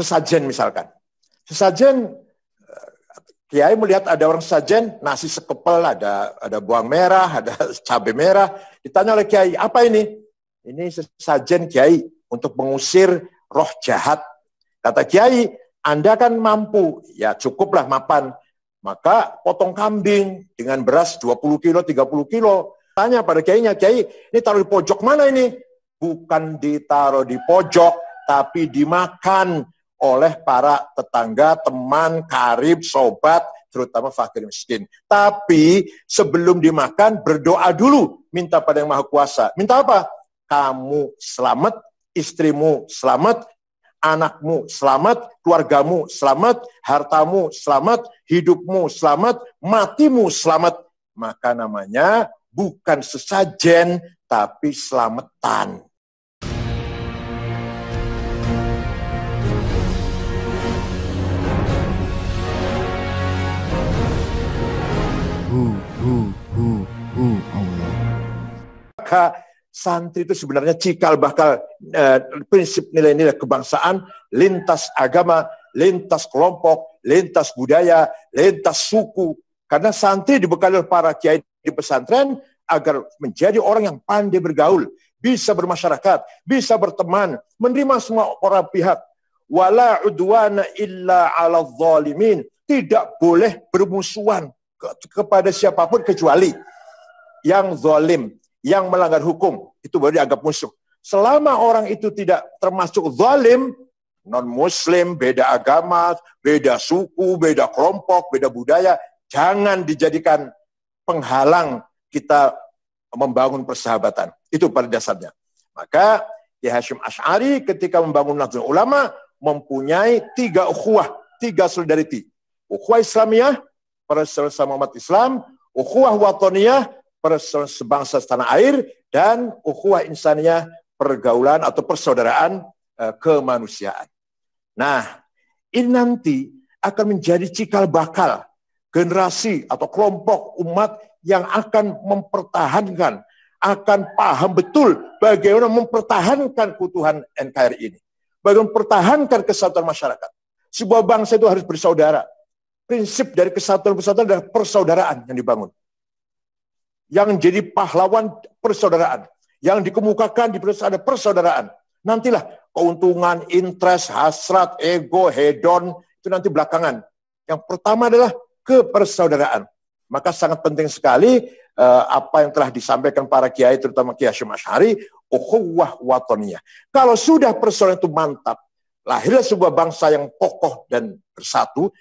sesajen misalkan. Sesajen, Kiai melihat ada orang sesajen, nasi sekepel, ada bawang merah, ada cabai merah. Ditanya oleh Kiai, apa ini? Ini sesajen Kiai untuk mengusir roh jahat. Kata Kiai, Anda kan mampu, ya cukuplah mapan. Maka potong kambing dengan beras 20 kilo, 30 kilo. Tanya pada Kiainya, Kiai, ini taruh di pojok mana ini? Bukan ditaruh di pojok, tapi dimakan oleh para tetangga, teman, karib, sobat, terutama fakir miskin. Tapi sebelum dimakan, berdoa dulu, minta pada Yang Maha Kuasa. Minta apa? Kamu selamat, istrimu selamat, anakmu selamat, keluargamu selamat, hartamu selamat, hidupmu selamat, matimu selamat. Maka namanya bukan sesajen, tapi selamatan. Allah. Maka santri itu sebenarnya cikal bakal prinsip nilai-nilai kebangsaan, lintas agama, lintas kelompok, lintas budaya, lintas suku. Karena santri dibekali oleh para kiai di pesantren agar menjadi orang yang pandai bergaul, bisa bermasyarakat, bisa berteman, menerima semua orang pihak. Wala udwana illa 'alal zalimin. Tidak boleh bermusuhan kepada siapapun kecuali yang zalim, yang melanggar hukum, itu baru dianggap musuh. Selama orang itu tidak termasuk zalim, non-muslim, beda agama, beda suku, beda kelompok, beda budaya, jangan dijadikan penghalang kita membangun persahabatan. Itu pada dasarnya. Maka Kiai Hasyim Asy'ari ketika membangun Nahdlatul Ulama mempunyai 3 ukhuwah, 3 solidarity. Ukhuwah Islamiyah, persaudaraan sama umat Islam, ukhuwah watoniyah, persaudaraan sebangsa setanah air, dan ukhuwah insaniyah, pergaulan atau persaudaraan kemanusiaan. Nah, ini nanti akan menjadi cikal bakal generasi atau kelompok umat yang akan mempertahankan, akan paham betul bagaimana mempertahankan keutuhan NKRI ini. Bagaimana mempertahankan kesatuan masyarakat. Sebuah bangsa itu harus bersaudara. Prinsip dari kesatuan adalah persaudaraan yang dibangun. Yang jadi pahlawan persaudaraan. Yang dikemukakan di ada persaudaraan. Nantilah keuntungan, interest, hasrat, ego, hedon, itu nanti belakangan. Yang pertama adalah kepersaudaraan. Maka sangat penting sekali apa yang telah disampaikan para kiai, terutama Kiai Hasyim Asy'ari, ukhuwah watoniyah. Kalau sudah persaudaraan itu mantap, lahirlah sebuah bangsa yang kokoh dan bersatu,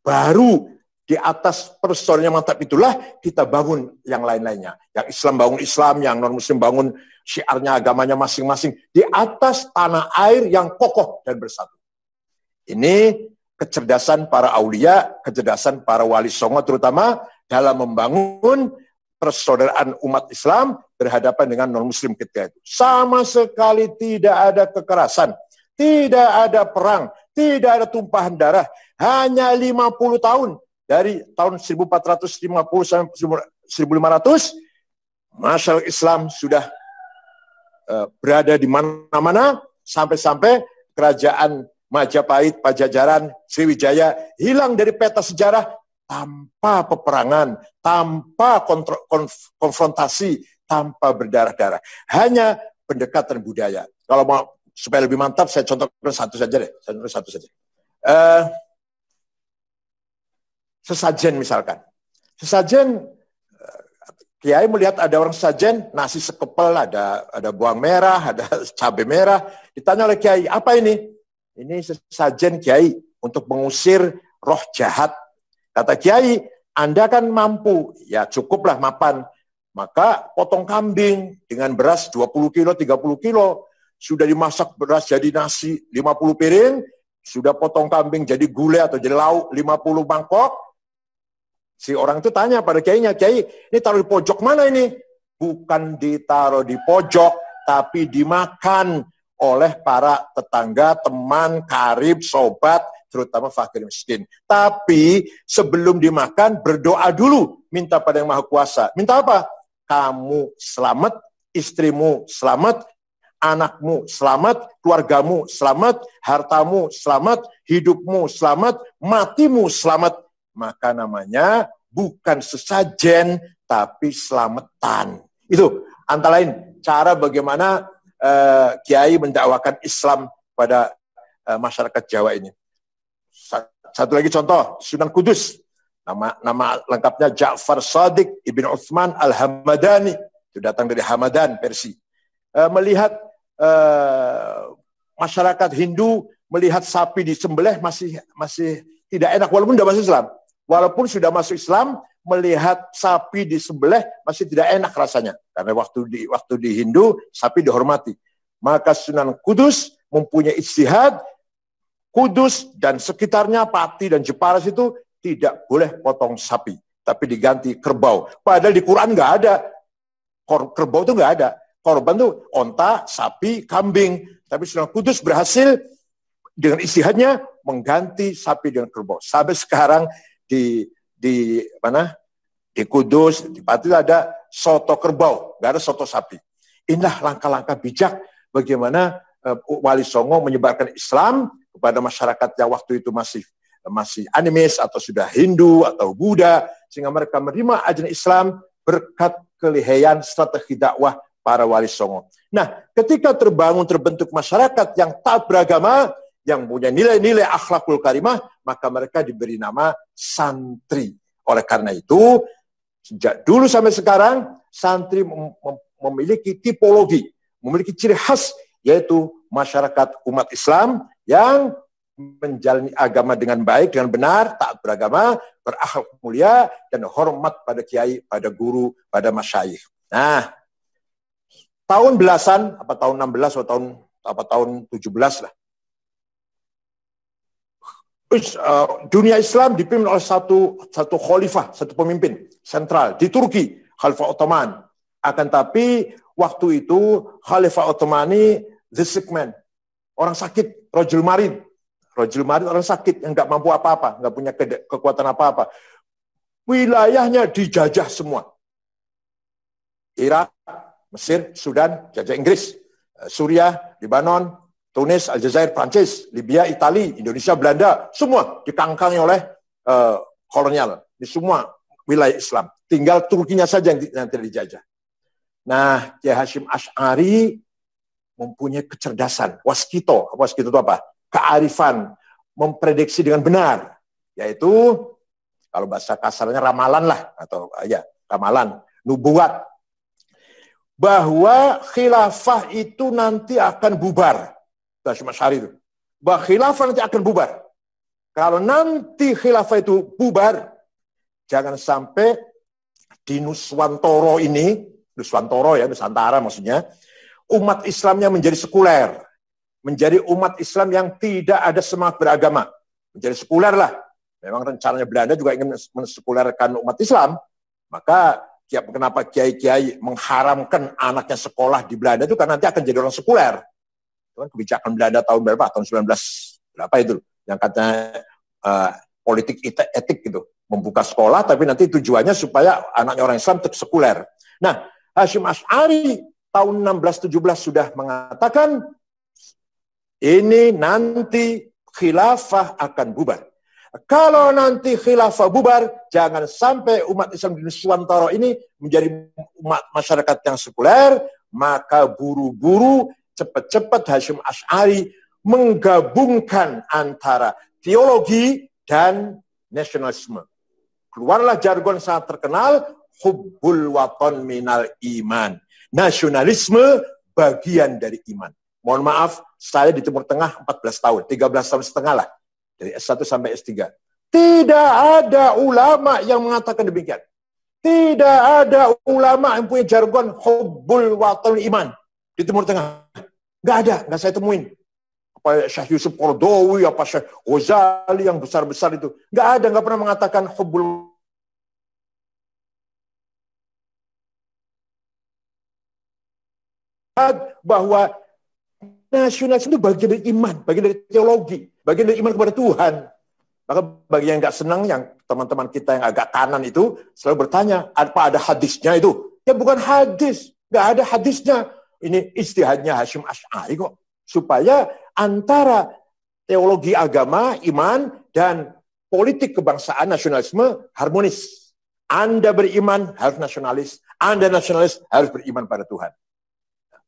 baru di atas persaudaraan yang mantap itulah kita bangun yang lain-lainnya. Yang Islam bangun Islam, yang non-Muslim bangun syiarnya, agamanya masing-masing. Di atas tanah air yang kokoh dan bersatu. Ini kecerdasan para aulia, kecerdasan para wali songo terutama dalam membangun persaudaraan umat Islam berhadapan dengan non-Muslim ketika itu. Sama sekali tidak ada kekerasan, tidak ada perang, tidak ada tumpahan darah. Hanya 50 tahun, dari tahun 1450 sampai 1500, masyarakat Islam sudah berada di mana-mana, sampai-sampai kerajaan Majapahit, Pajajaran, Sriwijaya hilang dari peta sejarah tanpa peperangan, tanpa konfrontasi, tanpa berdarah-darah. Hanya pendekatan budaya. Kalau mau supaya lebih mantap, saya contohkan satu saja deh. Sesajen misalkan. Sesajen, Kiai melihat ada orang sesajen, nasi sekepel, ada bawang merah, ada cabai merah. Ditanya oleh Kiai, apa ini? Ini sesajen Kiai untuk mengusir roh jahat. Kata Kiai, Anda kan mampu, ya cukuplah mapan. Maka potong kambing dengan beras 20 kilo, 30 kilo. Sudah dimasak beras jadi nasi 50 piring. Sudah potong kambing jadi gulai atau jadi lauk 50 mangkok. Si orang itu tanya pada Kiainya, Kiai, ini taruh di pojok mana ini? Bukan ditaruh di pojok, tapi dimakan oleh para tetangga, teman, karib, sobat, terutama fakir miskin. Tapi sebelum dimakan, berdoa dulu, minta pada Yang Maha Kuasa. Minta apa? Kamu selamat, istrimu selamat, anakmu selamat, keluargamu selamat, hartamu selamat, hidupmu selamat, matimu selamat. Maka namanya bukan sesajen, tapi selamatan. Itu antara lain cara bagaimana Kiai mendakwakan Islam pada masyarakat Jawa ini. Satu lagi contoh, Sunan Kudus. Nama lengkapnya Ja'far Shadiq Ibn Utsman Al-Hamadani. Itu datang dari Hamadan, Persia. Melihat masyarakat Hindu melihat sapi disembelih masih tidak enak walaupun sudah masuk Islam. Walaupun sudah masuk Islam, melihat sapi disembelih masih tidak enak rasanya karena waktu di Hindu sapi dihormati. Maka Sunan Kudus mempunyai ijtihad, Kudus dan sekitarnya Pati dan Jepara itu tidak boleh potong sapi, tapi diganti kerbau. Padahal di Quran nggak ada kerbau, itu nggak ada. Korban tuh onta, sapi, kambing. Tapi Sunan Kudus berhasil dengan ijtihadnya mengganti sapi dengan kerbau. Sampai sekarang di mana? Di Kudus, di Pati ada soto kerbau, nggak ada soto sapi. Inilah langkah-langkah bijak bagaimana Wali Songo menyebarkan Islam kepada masyarakat yang waktu itu masih animis atau sudah Hindu atau Buddha, sehingga mereka menerima ajaran Islam berkat kelihayan strategi dakwah para Wali Songo. Nah, ketika terbentuk masyarakat yang taat beragama, yang punya nilai-nilai akhlakul karimah, maka mereka diberi nama santri. Oleh karena itu, sejak dulu sampai sekarang, santri memiliki tipologi, memiliki ciri khas, yaitu masyarakat umat Islam yang menjalani agama dengan baik, dengan benar, taat beragama, berakhlak mulia, dan hormat pada kiai, pada guru, pada masyayikh. Nah, tahun belasan, apa tahun 16 atau tahun 17 lah. Dunia Islam dipimpin oleh satu khalifah, satu pemimpin sentral di Turki, Khalifah Ottoman. Akan tapi waktu itu Khalifah Ottomani the sick man, orang sakit, rajul marid orang sakit yang nggak mampu apa-apa, nggak punya kekuatan apa-apa. Wilayahnya dijajah semua. Irak, Mesir, Sudan, jajah Inggris, Suriah, Lebanon, Tunis, Aljazair, Prancis, Libya, Italia, Indonesia, Belanda, semua dikangkangi oleh kolonial di semua wilayah Islam. Tinggal Turkinya saja yang tidak dijajah. Nah, Kiai Hasyim Asy'ari mempunyai kecerdasan, waskito itu apa? Kearifan, memprediksi dengan benar, yaitu kalau bahasa kasarnya ramalan lah, atau ya ramalan, nubuat, bahwa khilafah itu nanti akan bubar. Hasyim Asy'ari itu, bahwa khilafah nanti akan bubar. Kalau nanti khilafah itu bubar, jangan sampai di Nuswantoro ini, Nuswantoro ya, Nusantara maksudnya, umat Islamnya menjadi sekuler, menjadi umat Islam yang tidak ada semangat beragama, menjadi sekuler lah. Memang rencananya Belanda juga ingin mensekulerkan umat Islam, maka kenapa kiai-kiai mengharamkan anaknya sekolah di Belanda itu karena nanti akan jadi orang sekuler. Itu kan kebijakan Belanda tahun berapa? Tahun 19 berapa itu? Yang katanya politik etik gitu, membuka sekolah tapi nanti tujuannya supaya anaknya orang Islam tetap sekuler. Nah, Hasyim Asy'ari tahun 16-17 sudah mengatakan ini nanti khilafah akan bubar. Kalau nanti khilafah bubar, jangan sampai umat Islam di Nuswantara ini menjadi umat masyarakat yang sekuler, maka buru-buru cepat-cepat Hasyim Asy'ari menggabungkan antara teologi dan nasionalisme. Keluarlah jargon sangat terkenal, hubbul waton minal iman. Nasionalisme bagian dari iman. Mohon maaf, saya di Timur Tengah 14 tahun, 13 tahun setengah lah. Dari S1 sampai S3. Tidak ada ulama yang mengatakan demikian. Tidak ada ulama yang punya jargon hubbul waton iman di Timur Tengah. Nggak ada, nggak saya temuin. Apa Syekh Yusuf Qaradawi, apa Syekh Ghazali yang besar-besar itu. Nggak ada, nggak pernah mengatakan hubbul bahwa nasionalis itu bagian dari iman, bagian dari teologi, bagian dari iman kepada Tuhan. Maka bagi yang nggak senang, yang teman-teman kita yang agak kanan itu selalu bertanya, apa ada hadisnya itu? Ya bukan hadis, nggak ada hadisnya. ini istihadnya Hasyim Asy'ari kok. Supaya antara teologi agama, iman, dan politik kebangsaan nasionalisme harmonis. Anda beriman harus nasionalis, Anda nasionalis harus beriman pada Tuhan.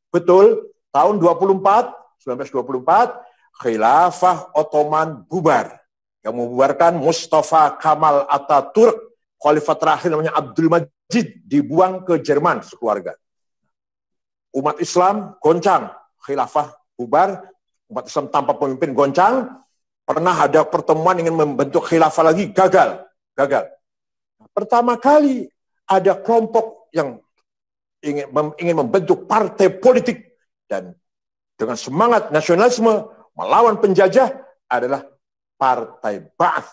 Betul, tahun 1924, Khilafah Ottoman bubar. Yang membubarkan Mustafa Kamal Atatürk, khalifah terakhir namanya Abdul Majid, dibuang ke Jerman sekeluarga. Umat Islam goncang, khilafah bubar, umat Islam tanpa pemimpin goncang. Pernah ada pertemuan ingin membentuk khilafah lagi, gagal. Pertama kali ada kelompok yang ingin membentuk partai politik dan dengan semangat nasionalisme melawan penjajah adalah Partai Ba'ath,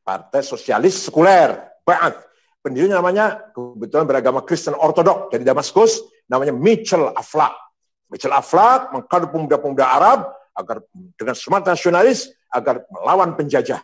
Partai Sosialis Sekuler, Ba'ath. Pendirinya namanya, kebetulan beragama Kristen Ortodok dari Damaskus, namanya Mitchell Aflaq. Mitchell Aflaq mengkader pemuda-pemuda Arab agar dengan semangat nasionalis agar melawan penjajah.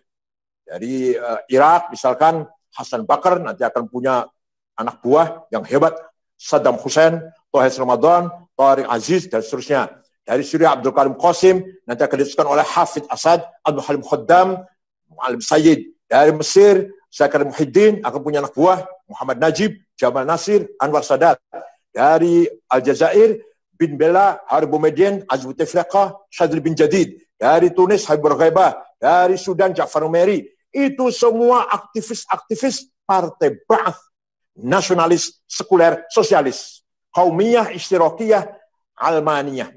Dari Irak, misalkan Hasan Bakar nanti akan punya anak buah yang hebat, Saddam Hussein, Tohes Ramadan, Tariq Aziz, dan seterusnya. Dari Syria Abdul Karim Qasim, nanti akan diteruskan oleh Hafid Asad, Abdul Halim Khaddam, Mu'alim Sayyid. Dari Mesir, Zakaria Muhyiddin akan punya anak buah, Muhammad Najib, Jamal Nasir, Anwar Sadat. Dari Aljazair, Bin Bella, Harib Boumediene, Aziz Bouteflika, Shadli bin Jadid. Dari Tunis, Habib Bourguiba. Dari Sudan, Ja'far Numeri. Itu semua aktivis-aktivis Partai Ba'ath, nasionalis, sekuler, sosialis. Qaumiyah, Ishtirakiyah, Almaniyah.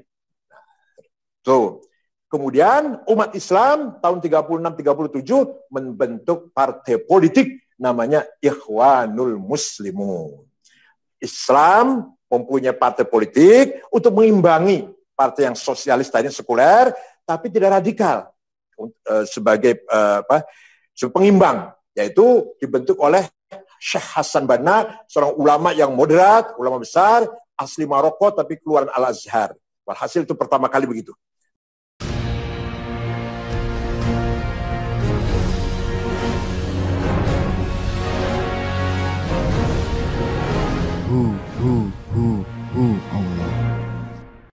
So, kemudian umat Islam tahun 36-37 membentuk partai politik namanya Ikhwanul Muslimun. Islam mempunyai partai politik untuk mengimbangi partai yang sosialis tadi sekuler, tapi tidak radikal sebagai pengimbang, yaitu dibentuk oleh Syekh Hasan Banna, seorang ulama yang moderat, ulama besar, asli Maroko tapi keluaran Al-Azhar. Walhasil itu pertama kali begitu.